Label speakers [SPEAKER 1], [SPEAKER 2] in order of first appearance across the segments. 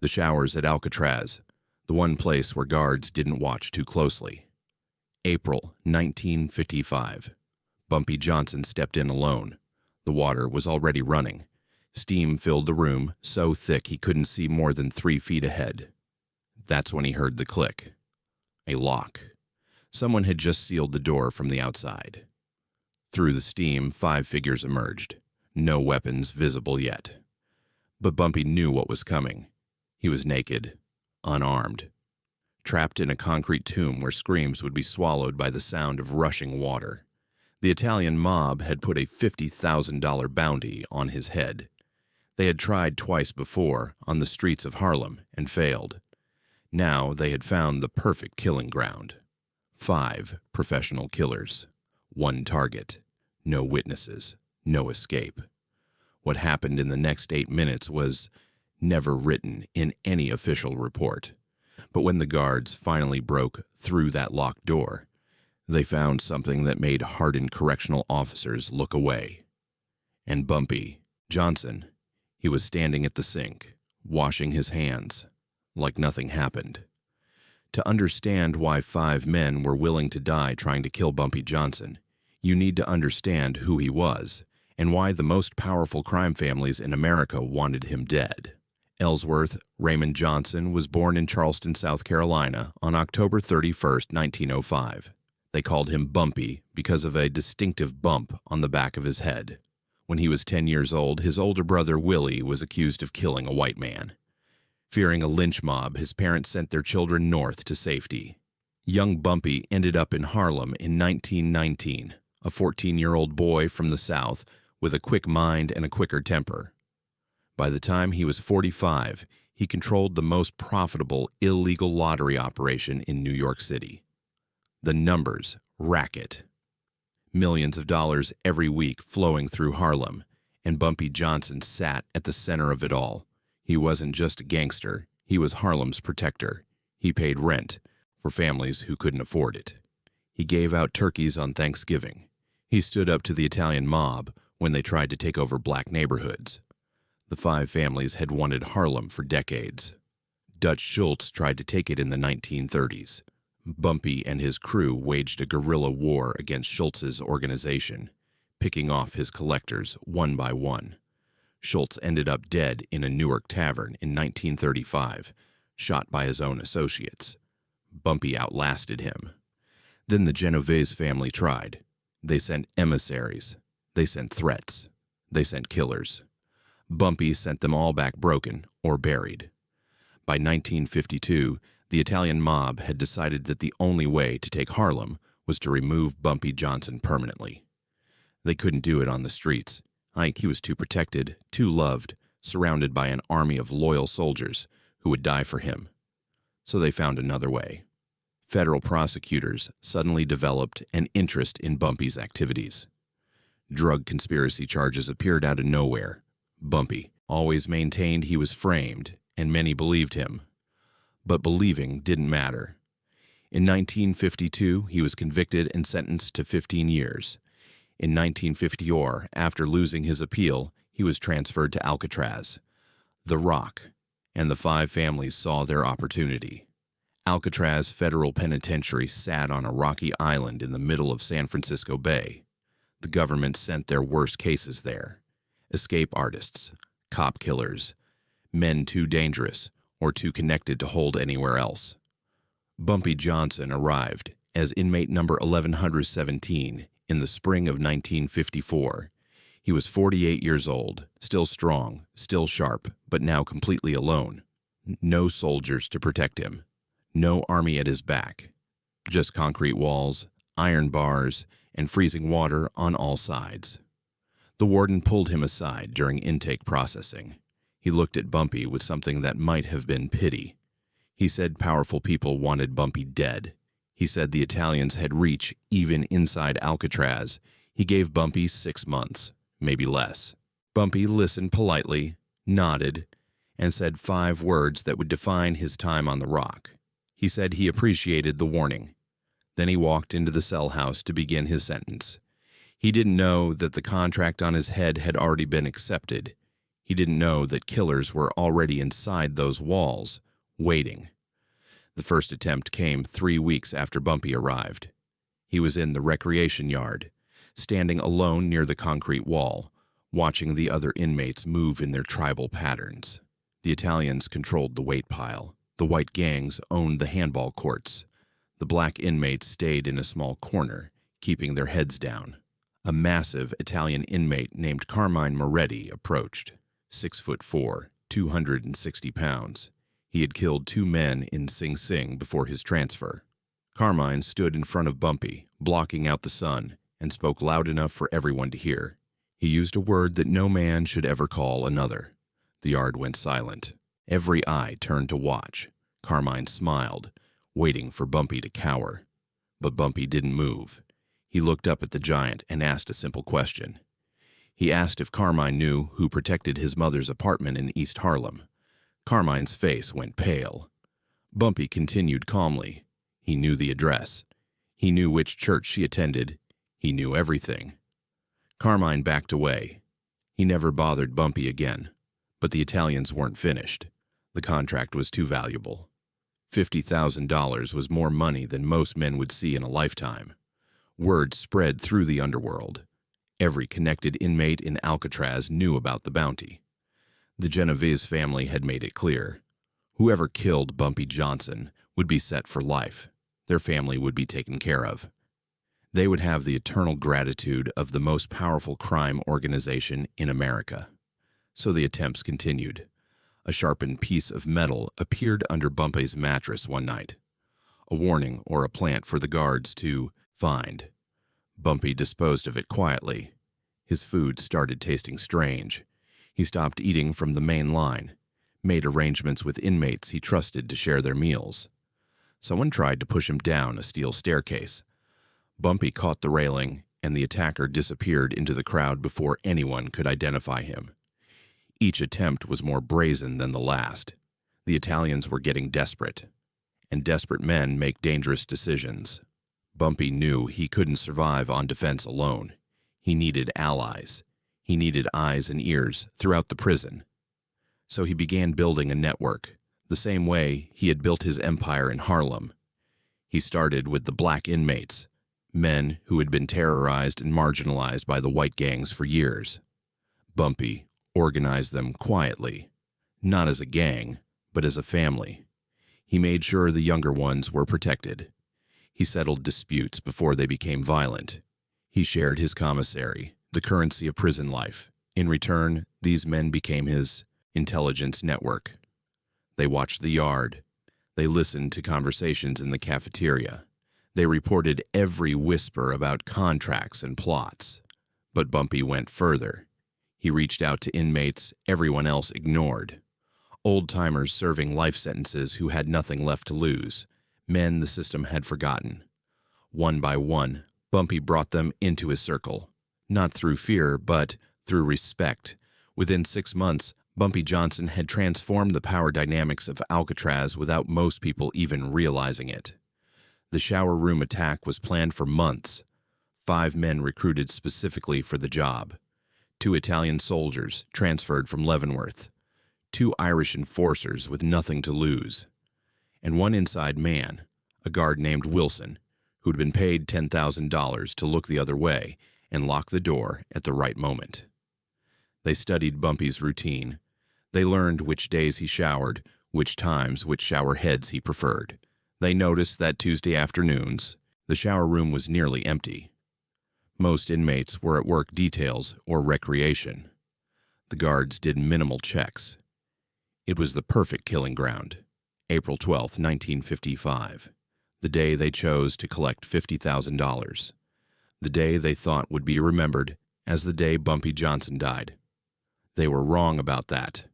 [SPEAKER 1] The showers at Alcatraz, the one place where guards didn't watch too closely. April 1955. Bumpy Johnson stepped in alone. The water was already running. Steam filled the room, so thick he couldn't see more than 3 feet ahead. That's when he heard the click. A lock. Someone had just sealed the door from the outside. Through the steam, 5 figures emerged. No weapons visible yet. But Bumpy knew what was coming. He was naked, unarmed, trapped in a concrete tomb where screams would be swallowed by the sound of rushing water. The Italian mob had put a $50,000 bounty on his head. They had tried twice before on the streets of Harlem and failed. Now they had found the perfect killing ground. 5 professional killers. 1 target. No witnesses. No escape. What happened in the next 8 minutes was never written in any official report. But when the guards finally broke through that locked door, they found something that made hardened correctional officers look away. And Bumpy Johnson, he was standing at the sink, washing his hands, like nothing happened. To understand why 5 men were willing to die trying to kill Bumpy Johnson, you need to understand who he was and why the most powerful crime families in America wanted him dead. Ellsworth Raymond Johnson was born in Charleston, South Carolina on October 31, 1905. They called him Bumpy because of a distinctive bump on the back of his head. When he was 10 years old, his older brother Willie was accused of killing a white man. Fearing a lynch mob, his parents sent their children north to safety. Young Bumpy ended up in Harlem in 1919, a 14-year-old boy from the South with a quick mind and a quicker temper. By the time he was 45, he controlled the most profitable illegal lottery operation in New York City. The numbers racket. Millions of dollars every week flowing through Harlem, and Bumpy Johnson sat at the center of it all. He wasn't just a gangster, he was Harlem's protector. He paid rent for families who couldn't afford it. He gave out turkeys on Thanksgiving. He stood up to the Italian mob when they tried to take over black neighborhoods. The 5 families had wanted Harlem for decades. Dutch Schultz tried to take it in the 1930s. Bumpy and his crew waged a guerrilla war against Schultz's organization, picking off his collectors one by one. Schultz ended up dead in a Newark tavern in 1935, shot by his own associates. Bumpy outlasted him. Then the Genovese family tried. They sent emissaries. They sent threats. They sent killers. Bumpy sent them all back broken or buried. By 1952, the Italian mob had decided that the only way to take Harlem was to remove Bumpy Johnson permanently. They couldn't do it on the streets. He was too protected, too loved, surrounded by an army of loyal soldiers who would die for him. So they found another way. Federal prosecutors suddenly developed an interest in Bumpy's activities. Drug conspiracy charges appeared out of nowhere. Bumpy always maintained he was framed, and many believed him. But believing didn't matter. In 1952, he was convicted and sentenced to 15 years. In 1954, after losing his appeal, he was transferred to Alcatraz. The Rock and the 5 families saw their opportunity. Alcatraz Federal Penitentiary sat on a rocky island in the middle of San Francisco Bay. The government sent their worst cases there. Escape artists, cop killers, men too dangerous or too connected to hold anywhere else. Bumpy Johnson arrived as inmate number 1117 in the spring of 1954. He was 48 years old, still strong, still sharp, but now completely alone. No soldiers to protect him. No army at his back. Just concrete walls, iron bars, and freezing water on all sides. The warden pulled him aside during intake processing. He looked at Bumpy with something that might have been pity. He said powerful people wanted Bumpy dead. He said the Italians had reach even inside Alcatraz. He gave Bumpy 6 months, maybe less. Bumpy listened politely, nodded, and said 5 words that would define his time on the Rock. He said he appreciated the warning. Then he walked into the cell house to begin his sentence. He didn't know that the contract on his head had already been accepted. He He didn't know that killers were already inside those walls, waiting. The first attempt came 3 weeks after Bumpy arrived. He was in the recreation yard, standing alone near the concrete wall, watching the other inmates move in their tribal patterns. The Italians controlled the weight pile. The white gangs owned the handball courts. The black inmates stayed in a small corner, keeping their heads down. A massive Italian inmate named Carmine Moretti approached. 6'4", 260 pounds. He had killed 2 men in Sing Sing before his transfer. Carmine stood in front of Bumpy, blocking out the sun, and spoke loud enough for everyone to hear. He used a word that no man should ever call another. The yard went silent. Every eye turned to watch. Carmine smiled, waiting for Bumpy to cower. But Bumpy didn't move. He looked up at the giant and asked a simple question. He asked if Carmine knew who protected his mother's apartment in East Harlem. Carmine's face went pale. Bumpy continued calmly. He knew the address. He knew which church she attended. He knew everything. Carmine backed away. He never bothered Bumpy again. But the Italians weren't finished. The contract was too valuable. $50,000 was more money than most men would see in a lifetime. Word spread through the underworld. Every connected inmate in Alcatraz knew about the bounty. The Genovese family had made it clear. Whoever killed Bumpy Johnson would be set for life. Their family would be taken care of. They would have the eternal gratitude of the most powerful crime organization in America. So the attempts continued. A sharpened piece of metal appeared under Bumpy's mattress one night. A warning or a plant for the guards to find. Bumpy disposed of it quietly. His food started tasting strange. He stopped eating from the main line, made arrangements with inmates he trusted to share their meals. Someone tried to push him down a steel staircase. Bumpy caught the railing, and the attacker disappeared into the crowd before anyone could identify him. Each attempt was more brazen than the last. The Italians were getting desperate, and desperate men make dangerous decisions. Bumpy knew he couldn't survive on defense alone. He needed allies. He needed eyes and ears throughout the prison. So he began building a network, the same way he had built his empire in Harlem. He started with the black inmates, men who had been terrorized and marginalized by the white gangs for years. Bumpy organized them quietly, not as a gang, but as a family. He made sure the younger ones were protected. He settled disputes before they became violent. He shared his commissary, the currency of prison life. In return, these men became his intelligence network. They watched the yard. They listened to conversations in the cafeteria. They reported every whisper about contracts and plots. But Bumpy went further. He reached out to inmates everyone else ignored. Old-timers serving life sentences who had nothing left to lose. Men the system had forgotten. One by one, Bumpy brought them into his circle. Not through fear, but through respect. Within 6 months, Bumpy Johnson had transformed the power dynamics of Alcatraz without most people even realizing it. The shower room attack was planned for months. 5 men recruited specifically for the job. 2 Italian soldiers transferred from Leavenworth. 2 Irish enforcers with nothing to lose. And 1 inside man, a guard named Wilson, who'd been paid $10,000 to look the other way and lock the door at the right moment. They studied Bumpy's routine. They learned which days he showered, which times, which shower heads he preferred. They noticed that Tuesday afternoons, the shower room was nearly empty. Most inmates were at work details or recreation. The guards did minimal checks. It was the perfect killing ground. April 12, 1955, the day they chose to collect $50,000. The day they thought would be remembered as the day Bumpy Johnson died. They were wrong about that.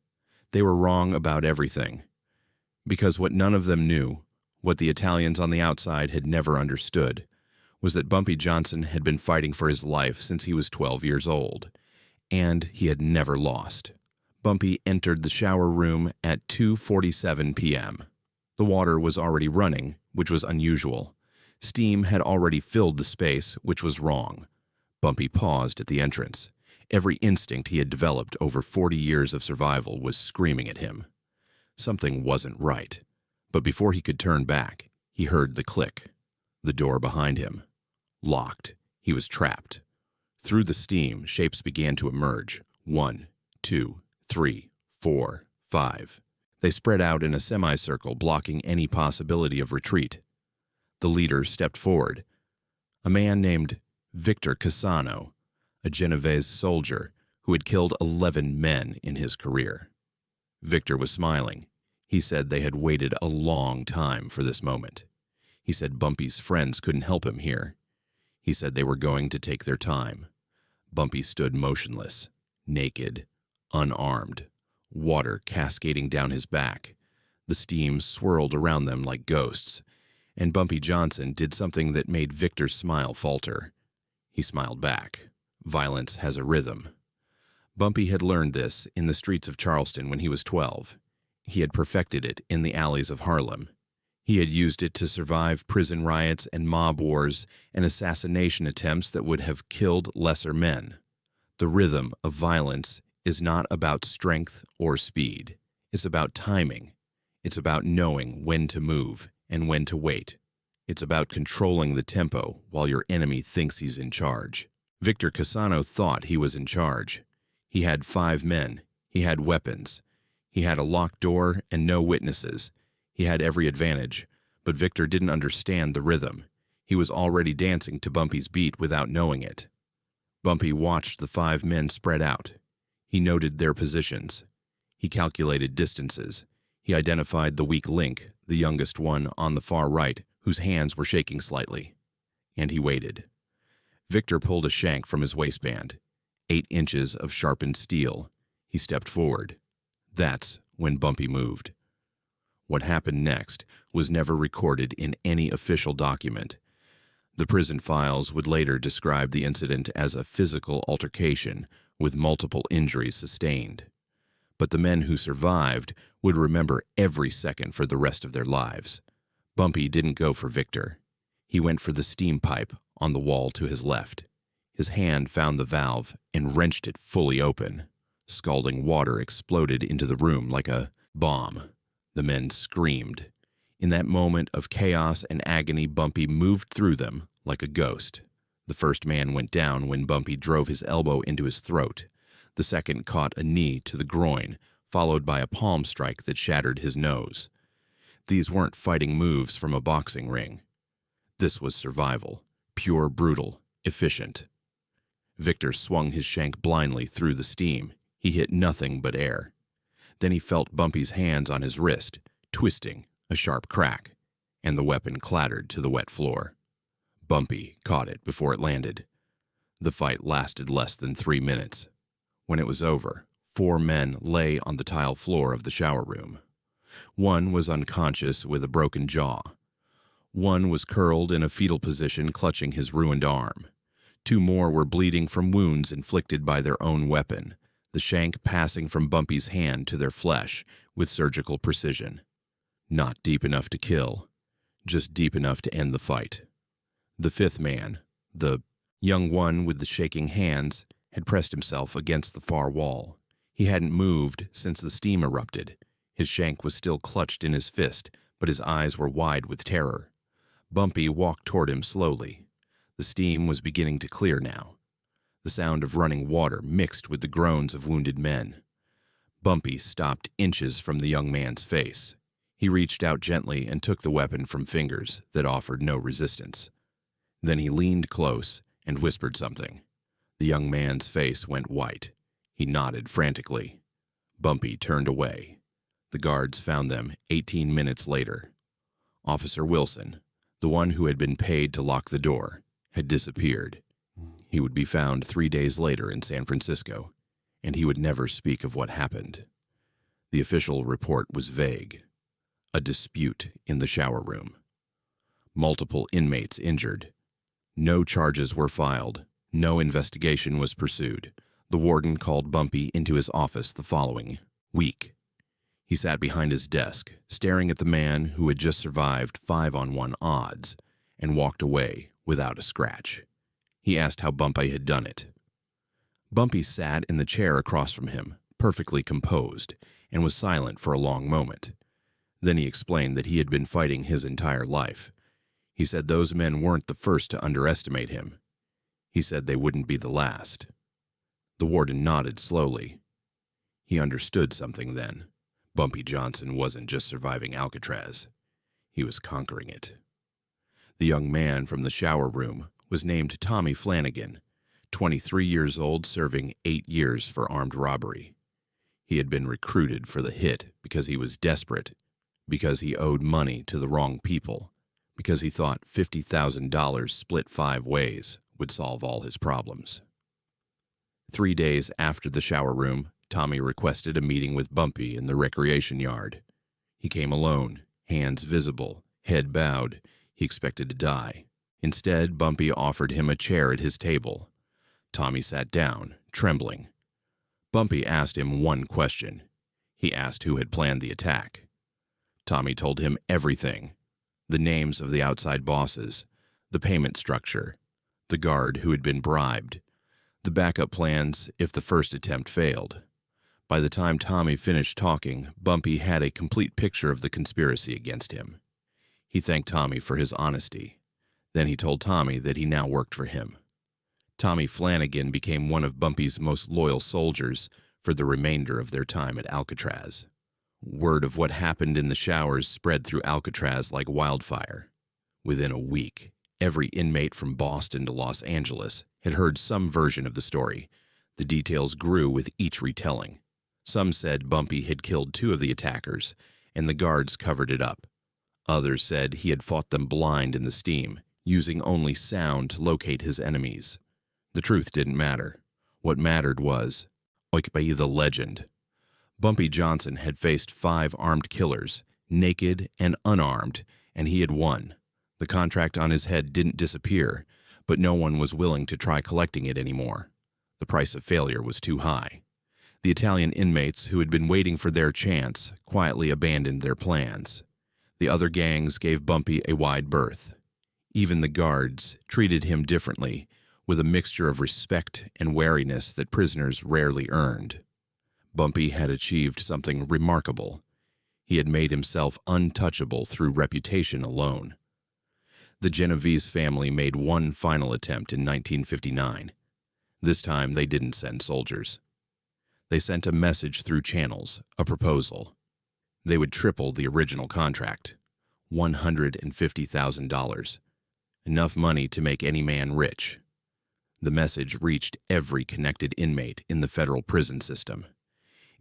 [SPEAKER 1] They were wrong about everything. Because what none of them knew, what the Italians on the outside had never understood, was that Bumpy Johnson had been fighting for his life since he was 12 years old, and he had never lost. Bumpy entered the shower room at 2:47 p.m. The water was already running, which was unusual. Steam had already filled the space, which was wrong. Bumpy paused at the entrance. Every instinct he had developed over 40 years of survival was screaming at him. Something wasn't right. But before he could turn back, he heard the click. The door behind him. Locked. He was trapped. Through the steam, shapes began to emerge. 1, 2, 3, 4, 5. They spread out in a semicircle, blocking any possibility of retreat. The leader stepped forward. A man named Victor Cassano, a Genovese soldier who had killed 11 men in his career. Victor was smiling. He said they had waited a long time for this moment. He said Bumpy's friends couldn't help him here. He said they were going to take their time. Bumpy stood motionless, naked, unarmed, water cascading down his back. The steam swirled around them like ghosts, and Bumpy Johnson did something that made Victor's smile falter. He smiled back. Violence has a rhythm. Bumpy had learned this in the streets of Charleston when he was 12. He had perfected it in the alleys of Harlem. He had used it to survive prison riots and mob wars and assassination attempts that would have killed lesser men. The rhythm of violence is not about strength or speed. It's about timing. It's about knowing when to move and when to wait. It's about controlling the tempo while your enemy thinks he's in charge. Victor Cassano thought he was in charge. He had 5 men. He had weapons. He had a locked door and no witnesses. He had every advantage, but Victor didn't understand the rhythm. He was already dancing to Bumpy's beat without knowing it. Bumpy watched the 5 men spread out. He noted their positions. He calculated distances. He identified the weak link, the youngest one on the far right, whose hands were shaking slightly. And he waited. Victor pulled a shank from his waistband. 8 inches of sharpened steel. He stepped forward. That's when Bumpy moved. What happened next was never recorded in any official document. The prison files would later describe the incident as a physical altercation with multiple injuries sustained. But the men who survived would remember every second for the rest of their lives. Bumpy didn't go for Victor. He went for the steam pipe on the wall to his left. His hand found the valve and wrenched it fully open. Scalding water exploded into the room like a bomb. The men screamed. In that moment of chaos and agony, Bumpy moved through them like a ghost. The first man went down when Bumpy drove his elbow into his throat. The second caught a knee to the groin, followed by a palm strike that shattered his nose. These weren't fighting moves from a boxing ring. This was survival. Pure, brutal, efficient. Victor swung his shank blindly through the steam. He hit nothing but air. Then he felt Bumpy's hands on his wrist, twisting, a sharp crack, and the weapon clattered to the wet floor. Bumpy caught it before it landed. The fight lasted less than 3 minutes. When it was over, 4 men lay on the tile floor of the shower room. One was unconscious with a broken jaw. One was curled in a fetal position, clutching his ruined arm. 2 more were bleeding from wounds inflicted by their own weapon, the shank passing from Bumpy's hand to their flesh with surgical precision. Not deep enough to kill, just deep enough to end the fight. The 5th man, the young one with the shaking hands, had pressed himself against the far wall. He hadn't moved since the steam erupted. His shank was still clutched in his fist, but his eyes were wide with terror. Bumpy walked toward him slowly. The steam was beginning to clear now. The sound of running water mixed with the groans of wounded men. Bumpy stopped inches from the young man's face. He reached out gently and took the weapon from fingers that offered no resistance. Then he leaned close and whispered something. The young man's face went white. He nodded frantically. Bumpy turned away. The guards found them 18 minutes later. Officer Wilson, the one who had been paid to lock the door, had disappeared. He would be found 3 days later in San Francisco, and he would never speak of what happened. The official report was vague. A dispute in the shower room. Multiple inmates injured. No charges were filed. No investigation was pursued. The warden called Bumpy into his office the following week. He sat behind his desk, staring at the man who had just survived 5-on-1 odds, and walked away without a scratch. He asked how Bumpy had done it. Bumpy sat in the chair across from him, perfectly composed, and was silent for a long moment. Then he explained that he had been fighting his entire life. He said those men weren't the first to underestimate him. He said they wouldn't be the last. The warden nodded slowly. He understood something then. Bumpy Johnson wasn't just surviving Alcatraz. He was conquering it. The young man from the shower room was named Tommy Flanagan, 23 years old, serving 8 years for armed robbery. He had been recruited for the hit because he was desperate, because he owed money to the wrong people, because he thought $50,000 split 5 ways would solve all his problems. 3 days after the shower room, Tommy requested a meeting with Bumpy in the recreation yard. He came alone, hands visible, head bowed. He expected to die. Instead, Bumpy offered him a chair at his table. Tommy sat down, trembling. Bumpy asked him one question. He asked who had planned the attack. Tommy told him everything: the names of the outside bosses, the payment structure, the guard who had been bribed, the backup plans if the first attempt failed. By the time Tommy finished talking, Bumpy had a complete picture of the conspiracy against him. He thanked Tommy for his honesty. Then he told Tommy that he now worked for him. Tommy Flanagan became one of Bumpy's most loyal soldiers for the remainder of their time at Alcatraz. Word of what happened in the showers spread through Alcatraz like wildfire. Within a week, every inmate from Boston to Los Angeles had heard some version of the story. The details grew with each retelling. Some said Bumpy had killed 2 of the attackers, and the guards covered it up. Others said he had fought them blind in the steam, using only sound to locate his enemies. The truth didn't matter. What mattered was Oikbai the legend. Bumpy Johnson had faced 5 armed killers, naked and unarmed, and he had won. The contract on his head didn't disappear, but no one was willing to try collecting it anymore. The price of failure was too high. The Italian inmates who had been waiting for their chance quietly abandoned their plans. The other gangs gave Bumpy a wide berth. Even the guards treated him differently, with a mixture of respect and wariness that prisoners rarely earned. Bumpy had achieved something remarkable. He had made himself untouchable through reputation alone. The Genovese family made one final attempt in 1959. This time they didn't send soldiers. They sent a message through channels, a proposal. They would triple the original contract, $150,000, enough money to make any man rich. The message reached every connected inmate in the federal prison system.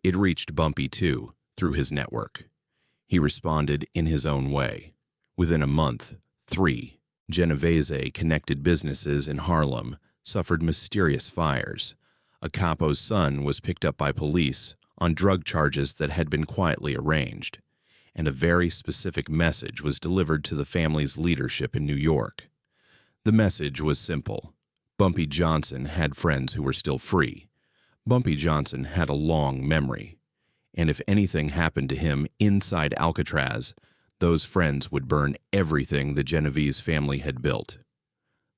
[SPEAKER 1] It reached Bumpy, too, through his network. He responded in his own way. Within a month, 3 Genovese-connected businesses in Harlem suffered mysterious fires. A capo's son was picked up by police on drug charges that had been quietly arranged, and a very specific message was delivered to the family's leadership in New York. The message was simple. Bumpy Johnson had friends who were still free. Bumpy Johnson had a long memory, and if anything happened to him inside Alcatraz, those friends would burn everything the Genovese family had built.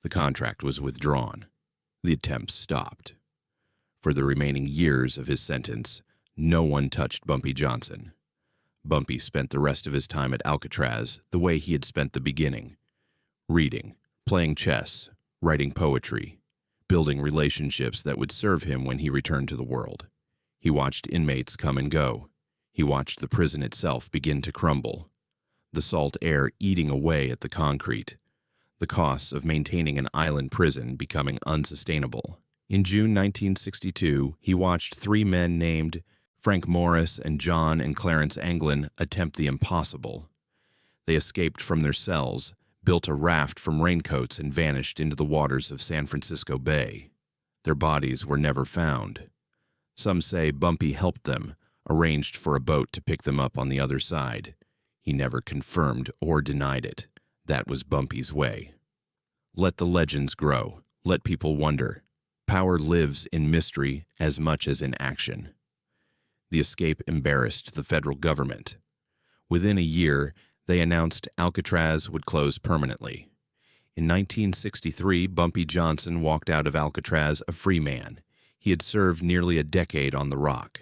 [SPEAKER 1] The contract was withdrawn. The attempts stopped. For the remaining years of his sentence, no one touched Bumpy Johnson. Bumpy spent the rest of his time at Alcatraz the way he had spent the beginning: reading, playing chess, writing poetry, building relationships that would serve him when he returned to the world. He watched inmates come and go. He watched the prison itself begin to crumble, the salt air eating away at the concrete, the costs of maintaining an island prison becoming unsustainable. In June 1962, he watched 3 men named Frank Morris and John and Clarence Anglin attempt the impossible. They escaped from their cells, built a raft from raincoats, and vanished into the waters of San Francisco Bay. Their bodies were never found. Some say Bumpy helped them, arranged for a boat to pick them up on the other side. He never confirmed or denied it. That was Bumpy's way. Let the legends grow. Let people wonder. Power lives in mystery as much as in action. The escape embarrassed the federal government. Within a year, they announced Alcatraz would close permanently. In 1963, Bumpy Johnson walked out of Alcatraz a free man. He had served nearly a decade on the Rock.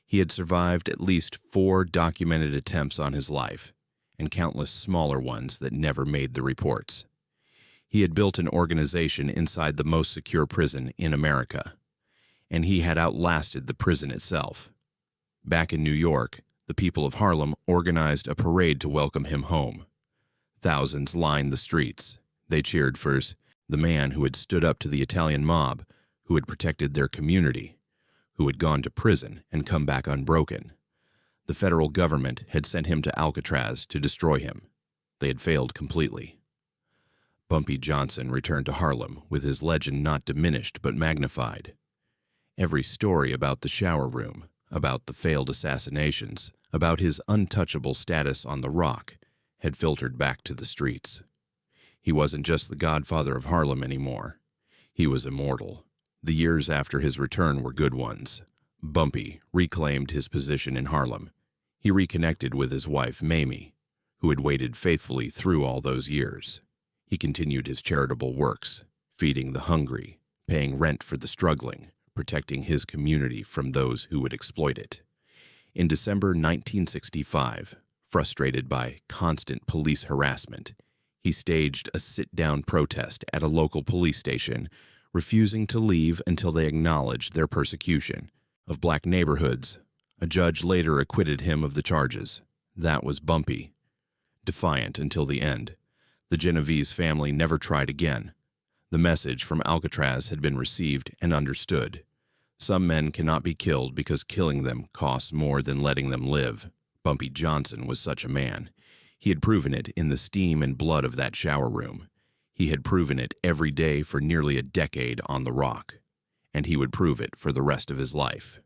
[SPEAKER 1] He had survived at least 4 documented attempts on his life, and countless smaller ones that never made the reports. He had built an organization inside the most secure prison in America, and he had outlasted the prison itself. Back in New York, the people of Harlem organized a parade to welcome him home. Thousands lined the streets. They cheered for the man who had stood up to the Italian mob, who had protected their community, who had gone to prison and come back unbroken. The federal government had sent him to Alcatraz to destroy him. They had failed completely. Bumpy Johnson returned to Harlem with his legend not diminished but magnified. Every story about the shower room, about the failed assassinations, about his untouchable status on the Rock, had filtered back to the streets. He wasn't just the Godfather of Harlem anymore. He was immortal. The years after his return were good ones. Bumpy reclaimed his position in Harlem. He reconnected with his wife, Mamie, who had waited faithfully through all those years. He continued his charitable works, feeding the hungry, paying rent for the struggling, protecting his community from those who would exploit it. In December 1965, frustrated by constant police harassment, he staged a sit-down protest at a local police station, refusing to leave until they acknowledged their persecution of black neighborhoods. A judge later acquitted him of the charges. That was Bumpy. Defiant until the end, the Genovese family never tried again. The message from Alcatraz had been received and understood. Some men cannot be killed because killing them costs more than letting them live. Bumpy Johnson was such a man. He had proven it in the steam and blood of that shower room. He had proven it every day for nearly a decade on the Rock, and he would prove it for the rest of his life.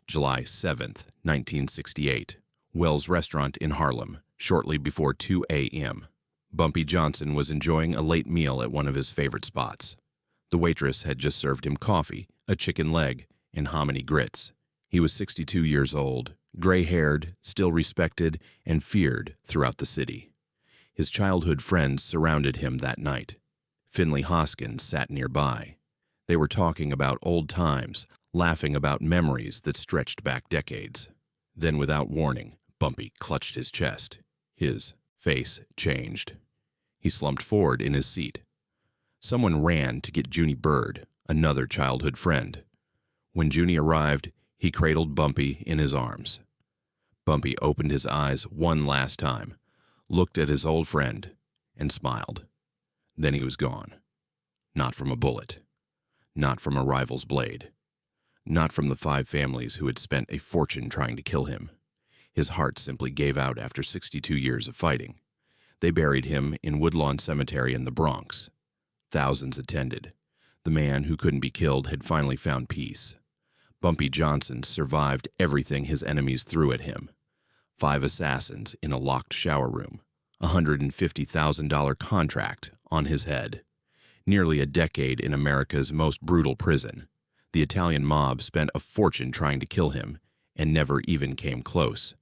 [SPEAKER 1] July 7th, 1968, Wells Restaurant in Harlem, shortly before 2 a.m. Bumpy Johnson was enjoying a late meal at one of his favorite spots. The waitress had just served him coffee, a chicken leg, and hominy grits. He was 62 years old, gray-haired, still respected and feared throughout the city. His childhood friends surrounded him that night. Finley Hoskins sat nearby. They were talking about old times, laughing about memories that stretched back decades. Then, without warning, Bumpy clutched his chest. His face changed. He slumped forward in his seat. Someone ran to get Junie Bird, another childhood friend. When Junie arrived, he cradled Bumpy in his arms. Bumpy opened his eyes one last time, looked at his old friend, and smiled. Then he was gone. Not from a bullet. Not from a rival's blade. Not from the 5 families who had spent a fortune trying to kill him. His heart simply gave out after 62 years of fighting. They buried him in Woodlawn Cemetery in the Bronx. Thousands attended. The man who couldn't be killed had finally found peace. Bumpy Johnson survived everything his enemies threw at him. 5 assassins in a locked shower room, a $150,000 contract on his head. Nearly a decade in America's most brutal prison. The Italian mob spent a fortune trying to kill him and never even came close.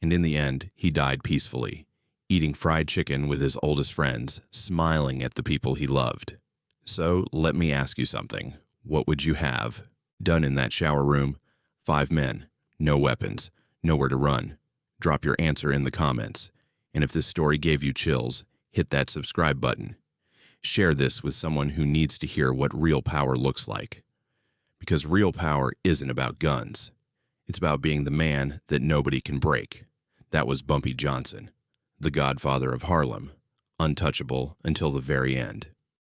[SPEAKER 1] And in the end, he died peacefully, eating fried chicken with his oldest friends, smiling at the people he loved. So let me ask you something. What would you have done in that shower room? 5 men, no weapons, nowhere to run. Drop your answer in the comments. And if this story gave you chills, hit that subscribe button. Share this with someone who needs to hear what real power looks like. Because real power isn't about guns. It's about being the man that nobody can break. That was Bumpy Johnson, the Godfather of Harlem, untouchable until the very end.